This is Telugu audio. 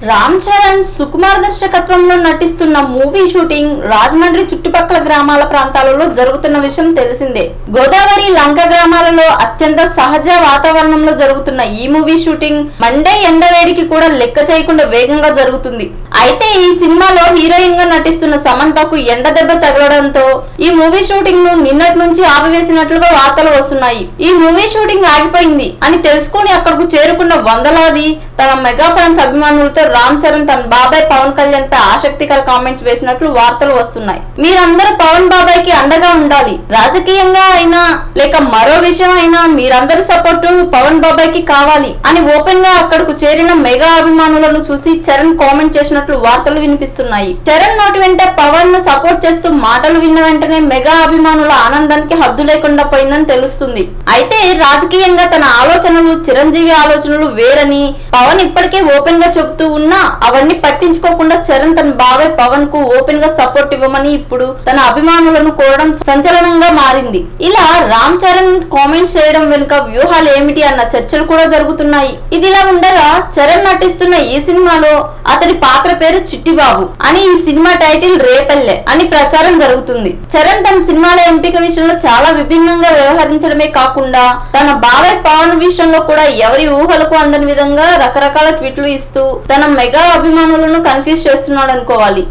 రామ్ చరణ్ సుకుమార్ దర్శకత్వంలో నటిస్తున్న మూవీ షూటింగ్ రాజమండ్రి చుట్టుపక్కల గ్రామాల ప్రాంతాలలో జరుగుతున్న విషయం తెలిసిందే. గోదావరి లంక గ్రామాలలో అత్యంత సహజ వాతావరణంలో జరుగుతున్న ఈ మూవీ షూటింగ్ మండే ఎండవేడికి కూడా లెక్క చేయకుండా వేగంగా జరుగుతుంది. అయితే ఈ సినిమాలో హీరోయిన్ గా నటిస్తున్న సమంతకు ఎండ దెబ్బ తగలడంతో ఈ మూవీ షూటింగ్ ను నిన్నటి నుంచి ఆపివేసినట్లుగా వార్తలు వస్తున్నాయి. ఈ మూవీ షూటింగ్ ఆగిపోయింది అని తెలుసుకుని అక్కడకు చేరుకున్న వందలాది తన మెగా ఫ్యాన్స్ అభిమానులతో రామ్ చరణ్ తన బాబాయ్ పవన్ కళ్యాణ్ పై ఆసక్తికర కామెంట్స్ వేసినట్లు వార్తలు వస్తున్నాయి. మీరందరూ పవన్ బాబాయ్ కి అండగా ఉండాలి, రాజకీయంగా అయినా లేక మరో విషయం అయినా మీరందరి సపోర్టు పవన్ బాబాయ్ కి కావాలి అని ఓపెన్ గా అక్కడకు చేరిన మెగా అభిమానులను చూసి చరణ్ కామెంట్ చేసినట్లు వార్తలు వినిపిస్తున్నాయి. చరణ్ నోటి వెంట పవన్ ను సపోర్ట్ చేస్తూ మాటలు విన్న వెంటనే మెగా అభిమానుల ఆనందానికి హద్దు లేకుండా పోయిందని తెలుస్తుంది. అయితే రాజకీయంగా తన ఆలోచనలు చిరంజీవి ఆలోచనలు వేరని పవన్ ఇప్పటికే ఓపెన్ గా చెబుతూ ఉన్నా అవన్నీ పట్టించుకోకుండా చరణ్ తన బాబాయ్ పవన్ కు ఓపెన్ గా సపోర్ట్ ఇవ్వమని ఇప్పుడు తన అభిమానులను కోరడం సంచలనంగా మారింది. ఇలా రామ్ చరణ్ కామెంట్స్ చేయడం వెనుక వ్యూహాలు ఏమిటి అన్న చర్చలు కూడా జరుగుతున్నాయి. ఇదిలా ఉండగా చరణ్ నటిస్తున్న ఈ సినిమాలో అతడి పాత్ర పేరు చిట్టిబాబు అని, ఈ సినిమా టైటిల్ రేపల్లె అని ప్రచారం జరుగుతుంది. చరణ్ తన సినిమాల ఎంపిక విషయంలో చాలా విభిన్నంగా వ్యవహరించడమే కాకుండా తన బాబాయ్ పవన్ విషయంలో కూడా ఎవరి ఊహలకు అందని విధంగా రకరకాల ట్వీట్లు ఇస్తూ తన మెగా అభిమానులను కన్ఫ్యూజ్ చేస్తున్నాడు అనుకోవాలి.